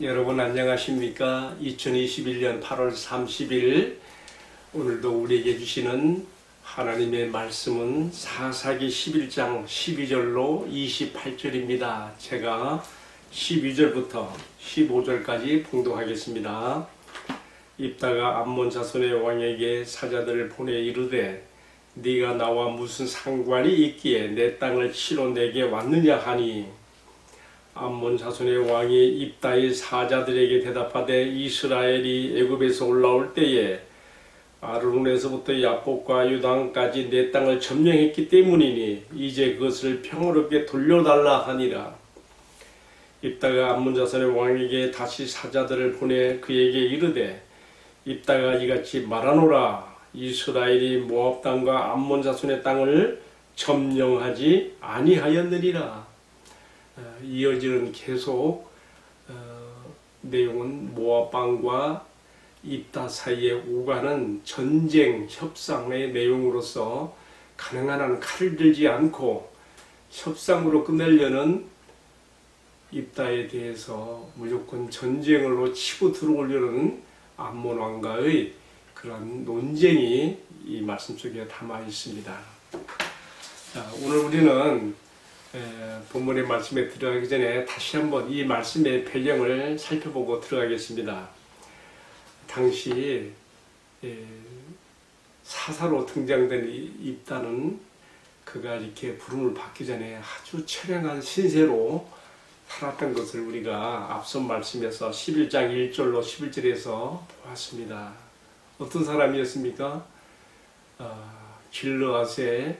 여러분 안녕하십니까? 2021년 8월 30일 오늘도 우리에게 주시는 하나님의 말씀은 사사기 11장 12절로 28절입니다. 제가 12절부터 15절까지 봉독하겠습니다. 입다가 암몬 자손의 왕에게 사자들을 보내 이르되 네가 나와 무슨 상관이 있기에 내 땅을 치러 내게 왔느냐 하니 암몬 자손의 왕이 입다의 사자들에게 대답하되 이스라엘이 애굽에서 올라올 때에 아르논에서부터 야복과 유당까지 내 땅을 점령했기 때문이니 이제 그것을 평화롭게 돌려달라 하니라. 입다가 암몬 자손의 왕에게 다시 사자들을 보내 그에게 이르되 입다가 이같이 말하노라. 이스라엘이 모압 땅과 암몬 자손의 땅을 점령하지 아니하였느니라. 이어지는 계속 내용은 모압 왕과 입다 사이에 오가는 전쟁 협상의 내용으로서 가능한 한 칼을 들지 않고 협상으로 끝내려는 입다에 대해서 무조건 전쟁으로 치고 들어오려는 암몬 왕과의 그런 논쟁이 이 말씀 속에 담아 있습니다. 자, 오늘 우리는 본문의 말씀에 들어가기 전에 다시 한번 이 말씀의 배경을 살펴보고 들어가겠습니다. 당시 사사로 등장된 입다는 그가 이렇게 부름을 받기 전에 아주 처량한 신세로 살았던 것을 우리가 앞선 말씀에서 11장 1절로 11절에서 보았습니다. 어떤 사람이었습니까? 길르앗의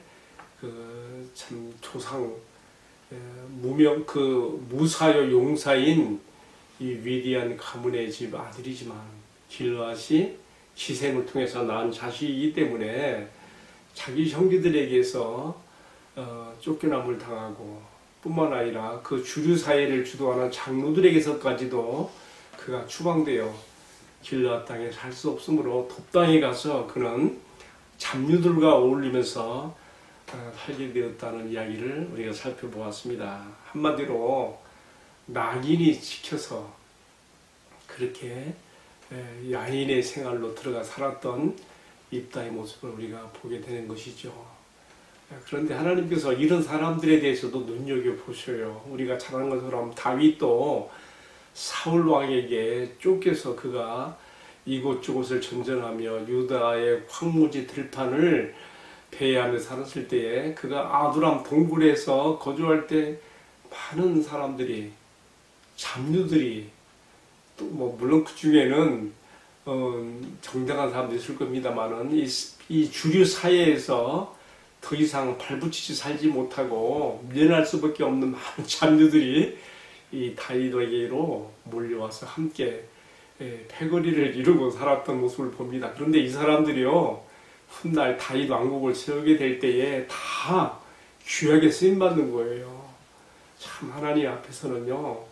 참 조상 무명 무사요 용사인 이 위대한 가문의 집 아들이지만 길르앗이 희생을 통해서 낳은 자식이기 때문에 자기 형제들에게서 쫓겨남을 당하고 뿐만 아니라 그 주류 사회를 주도하는 장로들에게서까지도 그가 추방되어 길르앗 땅에 살 수 없으므로 돕당에 가서 그는 잡류들과 어울리면서 살게 되었다는 이야기를 우리가 살펴보았습니다. 한마디로 낙인이 찍혀서 그렇게 야인의 생활로 들어가 살았던 입다의 모습을 우리가 보게 되는 것이죠. 그런데 하나님께서 이런 사람들에 대해서도 눈여겨보셔요. 우리가 잘 아는 것처럼 다윗도 사울 왕에게 쫓겨서 그가 이곳저곳을 전전하며 유다의 황무지 들판을 배회하며 살았을 때에 그가 아두람 동굴에서 거주할 때 많은 사람들이 잡류들이 또 뭐 물론 그 중에는 정당한 사람도 있을 겁니다만은 이 주류 사회에서 더 이상 발붙이지 살지 못하고 밀려날 수밖에 없는 많은 잡류들이 이 다윗에게로 몰려와서 함께 패거리를 이루고 살았던 모습을 봅니다. 그런데 이 사람들이요 훗날 다윗 왕국을 세우게 될 때에 다 귀하게 쓰임받는 거예요. 참 하나님 앞에서는요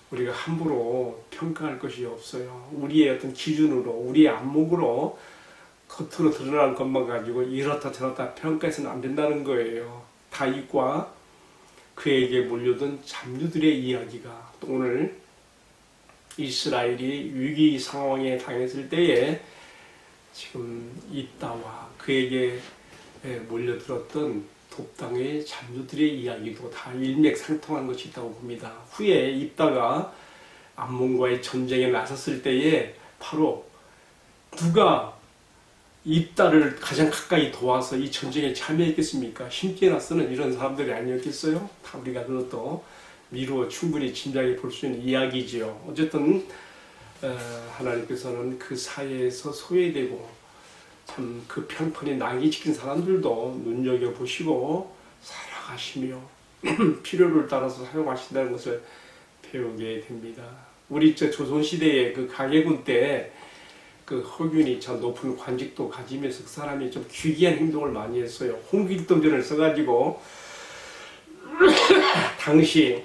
우리가 함부로 평가할 것이 없어요. 우리의 어떤 기준으로 우리의 안목으로 겉으로 드러나는 것만 가지고 이렇다 저렇다 평가해서는 안 된다는 거예요. 다윗과 그에게 몰려든 잡류들의 이야기가 또 오늘 이스라엘이 위기 상황에 당했을 때에 지금 입다와 그에게 몰려들었던 돕당의 잡류들의 이야기도 다 일맥상통한 것이 있다고 봅니다. 후에 입다가 암몬과의 전쟁에 나섰을 때에 바로 누가 입다를 가장 가까이 도와서 이 전쟁에 참여했겠습니까? 힘께나 쓰는 이런 사람들이 아니었겠어요? 다 우리가 그것도 미루어 충분히 짐작해 볼 수 있는 이야기지요. 어쨌든 하나님께서는 그 사회에서 소외되고 참 그 편편히 낙이 찍힌 사람들도 눈여겨보시고 살아가시며 필요를 따라서 사용하신다는 것을 배우게 됩니다. 우리 조선시대의 그 강해군 때 그 허균이 참 높은 관직도 가지면서 그 사람이 좀 귀기한 행동을 많이 했어요. 홍길동전을 써가지고 당시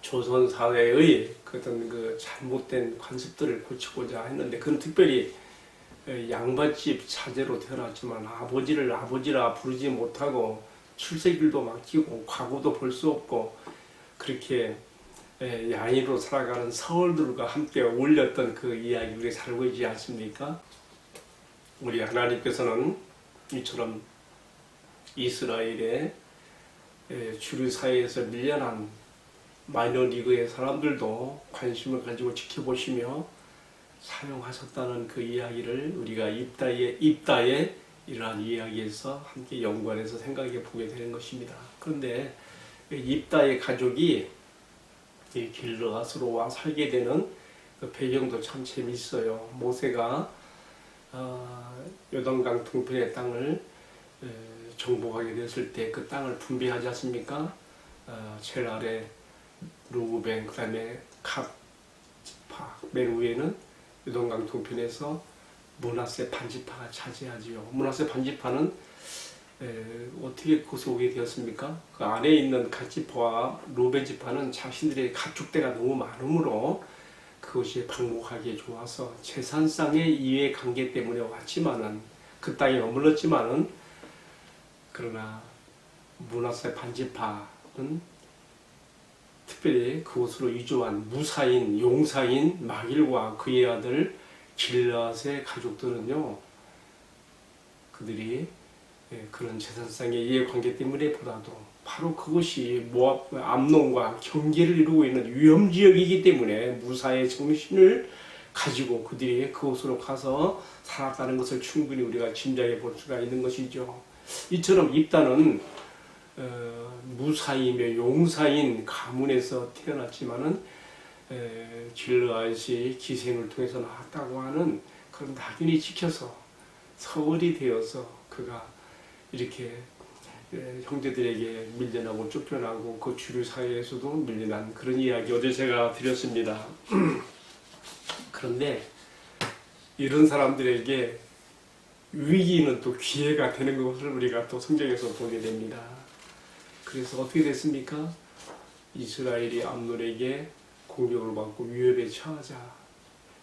조선 사회의 어떤 그 잘못된 관습들을 고치고자 했는데 그는 특별히 양반집 자제로 태어났지만 아버지를 아버지라 부르지 못하고 출세길도 막히고 과거도 볼 수 없고 그렇게 양이로 살아가는 서울들과 함께 어울렸던 그 이야기 우리가 살고 있지 않습니까? 우리 하나님께서는 이처럼 이스라엘의 주류 사회에서 밀려난 마이너리그의 사람들도 관심을 가지고 지켜보시며 사용하셨다는 그 이야기를 우리가 입다의 이러한 이야기에서 함께 연관해서 생각해 보게 되는 것입니다. 그런데 입다의 가족이 이 길르앗으로 와 살게 되는 그 배경도 참 재미있어요. 모세가 요단강 동편의 땅을 정복하게 됐을 때 그 땅을 분배하지 않습니까? 제일 아래 루벤, 그 다음에 갓 지파, 맨 위에는 요단강 동편에서 므낫세 반지파가 차지하지요. 므낫세 반지파는 어떻게 그곳에 오게 되었습니까? 그 안에 있는 갓 지파와 루벤 지파는 자신들의 가축대가 너무 많으므로 그것이 방목하기에 좋아서 재산상의 이해 관계 때문에 왔지만은 그 땅에 머물렀지만은 그러나 므낫세 반지파는 특별히 그곳으로 이주한 무사인, 용사인 마길과 그의 아들 길르앗의 가족들은요, 그들이 그런 재산상의 이해관계 때문에 보다도 바로 그것이 모압, 암논과 경계를 이루고 있는 위험지역이기 때문에 무사의 정신을 가지고 그들이 그곳으로 가서 살아가는 것을 충분히 우리가 짐작해 볼 수가 있는 것이죠. 이처럼 입다는 무사이며 용사인 가문에서 태어났지만은 길르앗이 기생을 통해서 나왔다고 하는 그런 낙인이 찍혀서 서울이 되어서 그가 이렇게 형제들에게 밀려나고 쫓겨나고 그 주류 사회에서도 밀려난 그런 이야기 어제 제가 드렸습니다. 그런데 이런 사람들에게 위기는 또 기회가 되는 것을 우리가 또 성경에서 보게 됩니다. 그래서 어떻게 됐습니까? 이스라엘이 암논에게 공격을 받고 위협에 처하자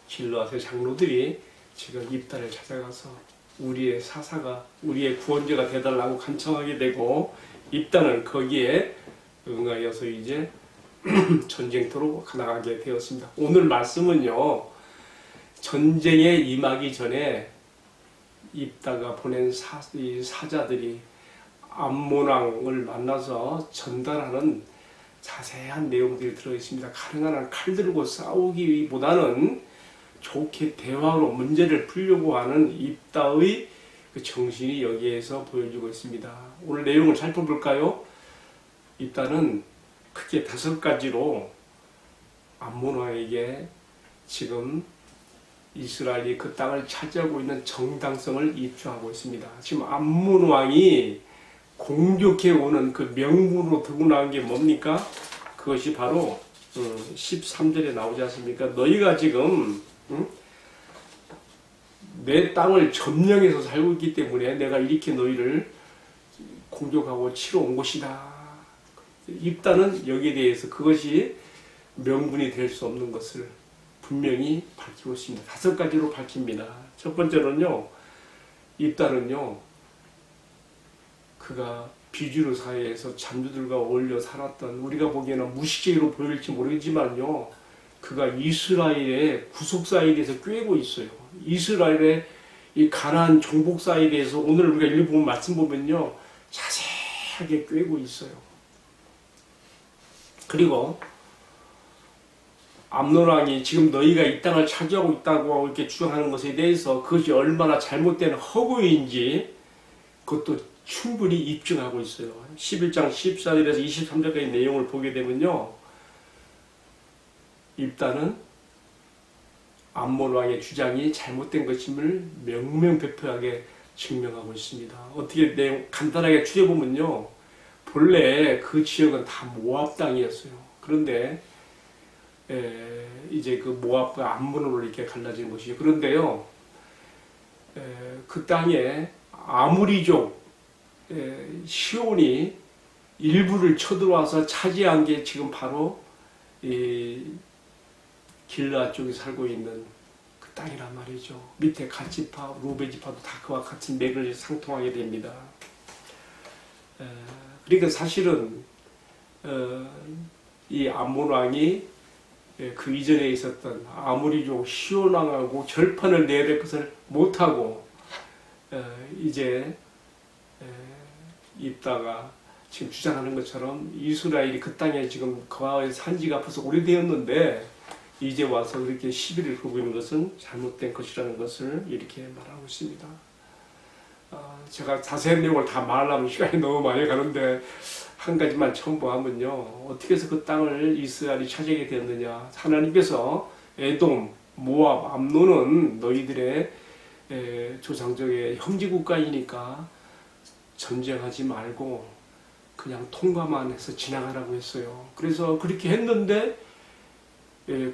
길르앗의 장로들이 지금 입다를 찾아가서 우리의 사사가 우리의 구원자가 되달라고 간청하게 되고 입다는 거기에 응하여서 이제 전쟁터로 나가게 되었습니다. 오늘 말씀은요, 전쟁에 임하기 전에 입다가 보낸 사자들이 암몬 왕을 만나서 전달하는 자세한 내용들이 들어있습니다. 가능한 한 칼 들고 싸우기보다는 좋게 대화로 문제를 풀려고 하는 입다의 그 정신이 여기에서 보여주고 있습니다. 오늘 내용을 살펴볼까요? 입다는 크게 5가지로 암몬 왕에게 지금 이스라엘이 그 땅을 차지하고 있는 정당성을 입증하고 있습니다. 지금 암몬 왕이 공격해 오는 그 명분으로 들고 나온 게 뭡니까? 그것이 바로 13절에 나오지 않습니까? 너희가 지금 내 땅을 점령해서 살고 있기 때문에 내가 이렇게 너희를 공격하고 치러 온 것이다. 입다는 여기에 대해서 그것이 명분이 될 수 없는 것을 분명히 밝히고 있습니다. 5가지로 밝힙니다. 첫 번째는요, 입다는요, 그가 비주류 사회에서 잠주들과 어울려 살았던, 우리가 보기에는 무식쟁이로 보일지 모르겠지만요, 그가 이스라엘의 구속사에 대해서 꿰고 있어요. 이스라엘의 이 가나안 정복사에 대해서 오늘 우리가 읽어보면 말씀 보면요, 자세하게 꿰고 있어요. 그리고 암논 왕이 지금 너희가 이 땅을 차지하고 있다고 이렇게 주장하는 것에 대해서 그것이 얼마나 잘못된 허구인지 그것도 충분히 입증하고 있어요. 11장 14절에서 23절까지 내용을 보게 되면요, 입다는 암몬 왕의 주장이 잘못된 것임을 명명백백하게 증명하고 있습니다. 어떻게 내용 간단하게 추려보면요, 본래 그 지역은 다 모압 땅이었어요. 그런데 이제 그 모압과 암몬으로 이렇게 갈라진 것이죠. 그런데요, 그 땅에 아무리족 시온이 일부를 쳐들어와서 차지한 게 지금 바로 이 길르앗 쪽에 살고 있는 그 땅이란 말이죠. 밑에 갓 지파, 루벤 지파도 다 그와 같은 맥을 상통하게 됩니다. 그러니까 사실은 이 암몬 왕이 그 이전에 있었던 아모리족 시온왕하고 결판을 내야 될 것을 못하고 이제 입다가 지금 주장하는 것처럼 이스라엘이 그 땅에 지금 거하에 산 지가 벌써 오래되었는데 이제 와서 이렇게 시비를 걸고 있는 것은 잘못된 것이라는 것을 이렇게 말하고 있습니다. 제가 자세한 내용을 다 말하면 시간이 너무 많이 가는데 한 가지만 첨부하면요. 어떻게 해서 그 땅을 이스라엘이 차지하게 되었느냐. 하나님께서 에돔, 모압, 암논은 너희들의 조상적의 형제국가이니까 전쟁하지 말고 그냥 통과만 해서 지나가라고 했어요. 그래서 그렇게 했는데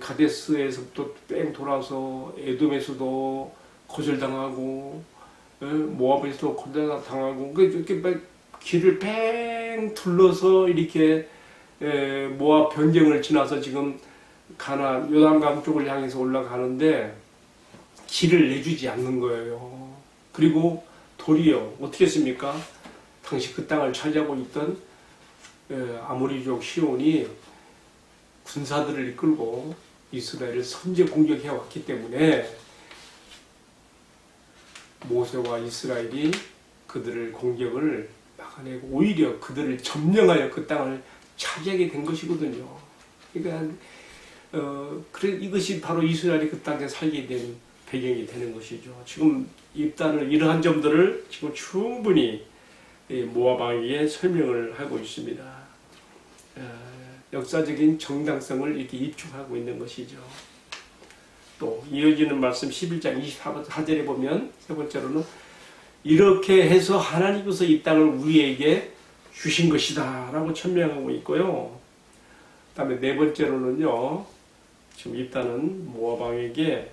가데스에서부터 뺑 돌아서 에돔에서도 거절당하고 모압에서도 거절당하고 이렇게 길을 뺑 둘러서 이렇게 모압 변경을 지나서 지금 가나안 요단강 쪽을 향해서 올라가는데 길을 내주지 않는 거예요. 그리고 도리어 어떻게 했습니까? 당시 그 땅을 차지하고 있던 아모리족 시온이 군사들을 이끌고 이스라엘을 선제 공격해 왔기 때문에 모세와 이스라엘이 그들을 공격을 막아내고 오히려 그들을 점령하여 그 땅을 차지하게 된 것이거든요. 그러니까 그래 이것이 바로 이스라엘이 그 땅에 살게 된 배경이 되는 것이죠. 지금 입단은 이러한 점들을 지금 충분히 모압 왕에게 설명을 하고 있습니다. 역사적인 정당성을 이렇게 입증하고 있는 것이죠. 또 이어지는 말씀 11장 24절에 보면 세 번째로는 이렇게 해서 하나님께서 이 땅을 우리에게 주신 것이다 라고 천명하고 있고요. 그 다음에 네 번째로는요. 지금 이 땅은 모압 왕에게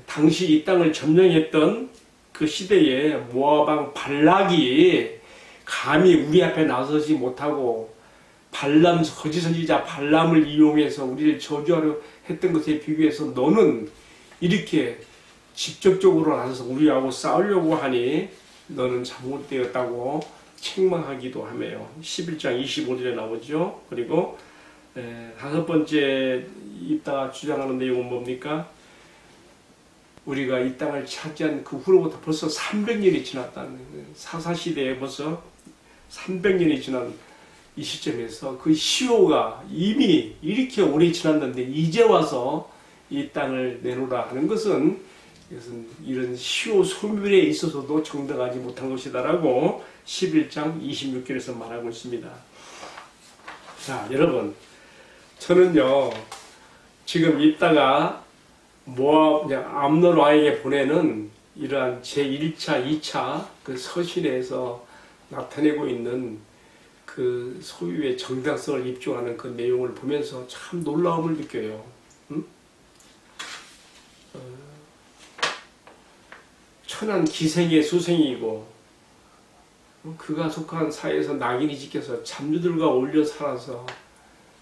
당시 이 땅을 점령했던 그 시대에 모압 왕 발락이 감히 우리 앞에 나서지 못하고 발람 거짓 선지자 발람을 이용해서 우리를 저주하려 했던 것에 비교해서 너는 이렇게 직접적으로 나서서 우리하고 싸우려고 하니 너는 잘못되었다고 책망하기도 하며요. 11장 25절에 나오죠. 그리고 다섯 번째 이따가 주장하는 내용은 뭡니까? 우리가 이 땅을 차지한 그 후로부터 벌써 300년이 지났다는 사사시대에 벌써 300년이 지난 이 시점에서 그 시효가 이미 이렇게 오래 지났는데 이제 와서 이 땅을 내놓으라 하는 것은 이런 시효 소멸에 있어서도 정당하지 못한 것이다라고 11장 26절에서 말하고 있습니다. 자, 여러분, 저는요 지금 이따가 모압 암논 왕에게 보내는 이러한 제1차, 2차 그 서신에서 나타내고 있는 그 소유의 정당성을 입증하는 그 내용을 보면서 참 놀라움을 느껴요. 응? 천한 기생의 수생이고 그가 속한 사회에서 낙인이 찍혀서 잡류들과 어울려 살아서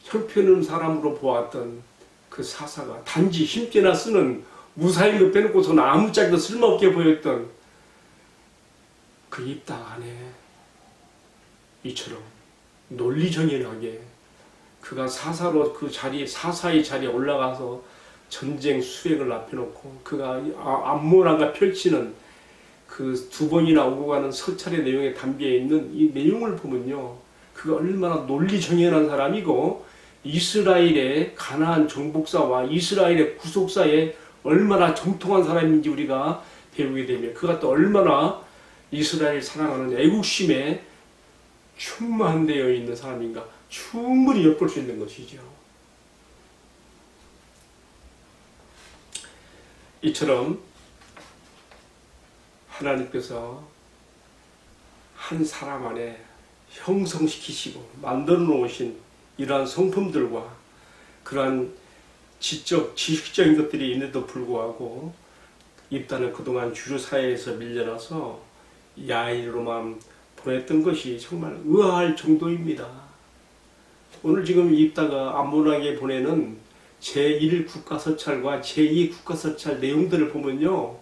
형편없는 사람으로 보았던 그 사사가 단지 힘께나 쓰는 무사인 것 빼놓고서는 아무짝에도 쓸모없게 보였던 그 입당 안에 이처럼 논리정연하게 그가 사사로 그 자리에 사사의 자리에 올라가서 전쟁 수행을 앞에 놓고 그가 암모나가 펼치는 그 두 번이나 오고 가는 서찰의 내용에 담겨 있는 이 내용을 보면요, 그가 얼마나 논리정연한 사람이고 이스라엘의 가나안 정복사와 이스라엘의 구속사에 얼마나 정통한 사람인지 우리가 배우게 되며 그가 또 얼마나 이스라엘을 사랑하는 애국심에 충만되어 있는 사람인가 충분히 엿볼 수 있는 것이죠. 이처럼 하나님께서 한 사람 안에 형성시키시고 만들어 놓으신 이러한 성품들과 그러한 지적, 지식적인 것들이 있는데도 불구하고 입단은 그동안 주류 사회에서 밀려나서 야인으로만 보냈던 것이 정말 의아할 정도입니다. 오늘 지금 입다가 암몬에게 보내는 제1 국가서찰과 제2 국가서찰 내용들을 보면요,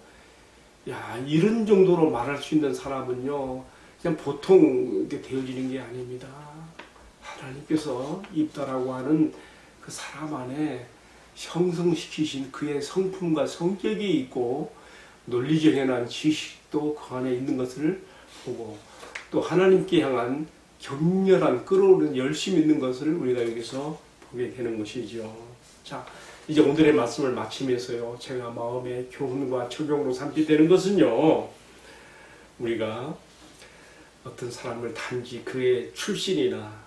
야, 이런 정도로 말할 수 있는 사람은요 그냥 보통 되어지는 게 아닙니다. 하나님께서 입다라고 하는 그 그 사람 안에 형성시키신 그의 성품과 성격이 있고 논리적에 대한 지식도 그 안에 있는 것을 보고 또 하나님께 향한 격렬한 끌어오르는 열심이 있는 것을 우리가 여기서 보게 되는 것이죠. 자, 이제 오늘의 말씀을 마치면서요, 제가 마음의 교훈과 적용으로 삼게 되는 것은요, 우리가 어떤 사람을 단지 그의 출신이나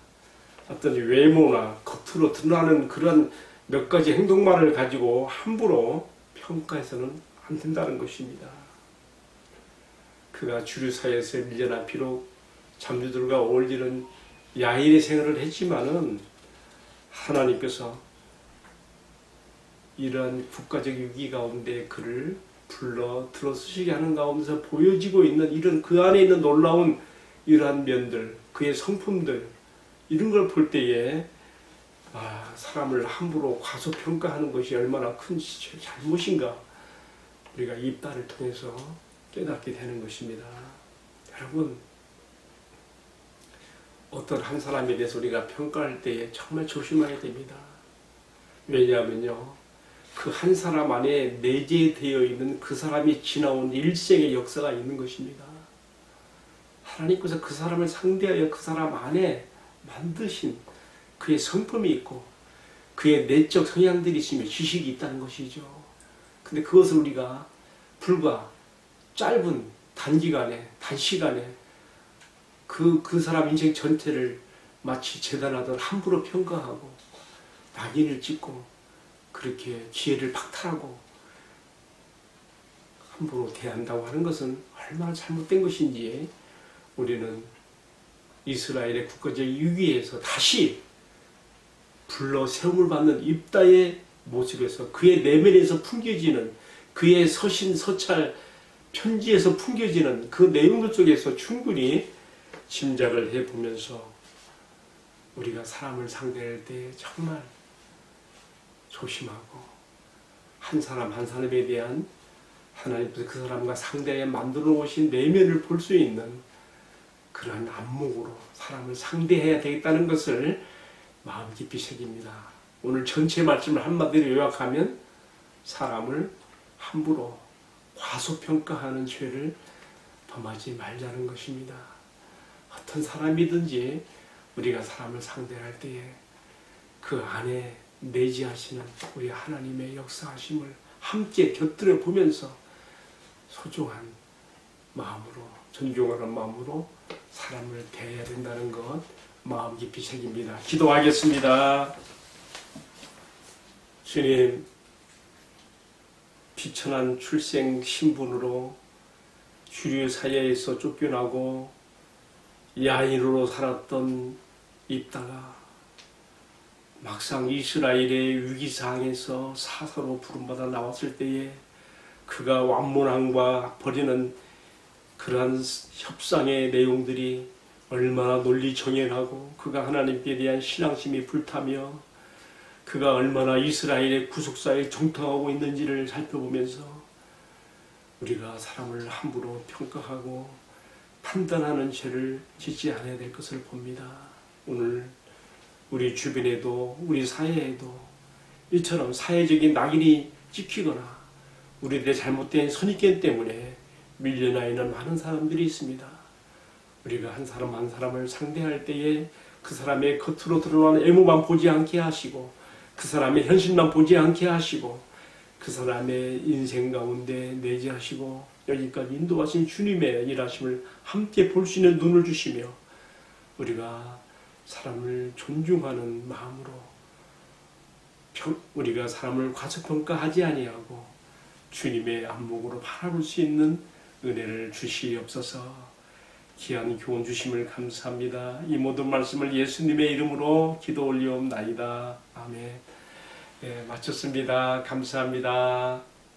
어떤 외모나 겉으로 드러나는 그런 몇 가지 행동만을 가지고 함부로 평가해서는 안 된다는 것입니다. 그가 주류 사회에서 밀려나 비록 잠주들과 어울리는 야인의 생활을 했지만은 하나님께서 이러한 국가적 위기 가운데 그를 불러 들어서시게 하는 가운데서 보여지고 있는 이런 그 안에 있는 놀라운 이러한 면들, 그의 성품들, 이런 걸 볼 때에 사람을 함부로 과소평가하는 것이 얼마나 큰 잘못인가 우리가 이 딸을 통해서 깨닫게 되는 것입니다. 여러분, 어떤 한 사람에 대해서 우리가 평가할 때에 정말 조심해야 됩니다. 왜냐하면요, 그 한 사람 안에 내재되어 있는 그 사람이 지나온 일생의 역사가 있는 것입니다. 하나님께서 그 사람을 상대하여 그 사람 안에 만드신 그의 성품이 있고 그의 내적 성향들이 있으며 지식이 있다는 것이죠. 근데 그것을 우리가 불과 짧은 단시간에 그 사람 인생 전체를 마치 재단하듯 함부로 평가하고 낙인을 찍고 그렇게 기회를 박탈하고 함부로 대한다고 하는 것은 얼마나 잘못된 것인지 우리는 이스라엘의 국가적 위기에서 다시 불러 세움을 받는 입다의 모습에서 그의 내면에서 풍겨지는 그의 서신 서찰 편지에서 풍겨지는 그 내용들 속에서 충분히 짐작을 해보면서 우리가 사람을 상대할 때 정말 조심하고 한 사람 한 사람에 대한 하나님께서 그 사람과 상대에 만들어 오신 내면을 볼 수 있는 그러한 안목으로 사람을 상대해야 되겠다는 것을 마음 깊이 새깁니다. 오늘 전체 말씀을 한마디로 요약하면 사람을 함부로 과소평가하는 죄를 범하지 말자는 것입니다. 어떤 사람이든지 우리가 사람을 상대할 때에 그 안에 내재하시는 우리 하나님의 역사하심을 함께 곁들여 보면서 소중한 마음으로 존경하는 마음으로 사람을 대해야 된다는 것 마음 깊이 새깁니다. 기도하겠습니다. 주님, 비천한 출생 신분으로 주류 사회에서 쫓겨나고 야인으로 살았던 입다가 막상 이스라엘의 위기상에서 사사로 부름받아 나왔을 때에 그가 완문함과 벌이는 그러한 협상의 내용들이 얼마나 논리정연하고 그가 하나님께 대한 신앙심이 불타며 그가 얼마나 이스라엘의 구속사에 정통하고 있는지를 살펴보면서 우리가 사람을 함부로 평가하고 판단하는 죄를 짓지 않아야 될 것을 봅니다. 오늘 우리 주변에도 우리 사회에도 이처럼 사회적인 낙인이 찍히거나 우리들의 잘못된 선입견 때문에 밀려나 있는 많은 사람들이 있습니다. 우리가 한 사람 한 사람을 상대할 때에 그 사람의 겉으로 드러나는 외모만 보지 않게 하시고 그 사람의 현실만 보지 않게 하시고 그 사람의 인생 가운데 내재하시고 여기까지 인도하신 주님의 일하심을 함께 볼 수 있는 눈을 주시며 우리가 사람을 존중하는 마음으로 우리가 사람을 과소평가하지 아니하고 주님의 안목으로 바라볼 수 있는 은혜를 주시옵소서. 귀한 교훈 주심을 감사합니다. 이 모든 말씀을 예수님의 이름으로 기도 올리옵나이다. 아멘. 네, 마쳤습니다. 감사합니다.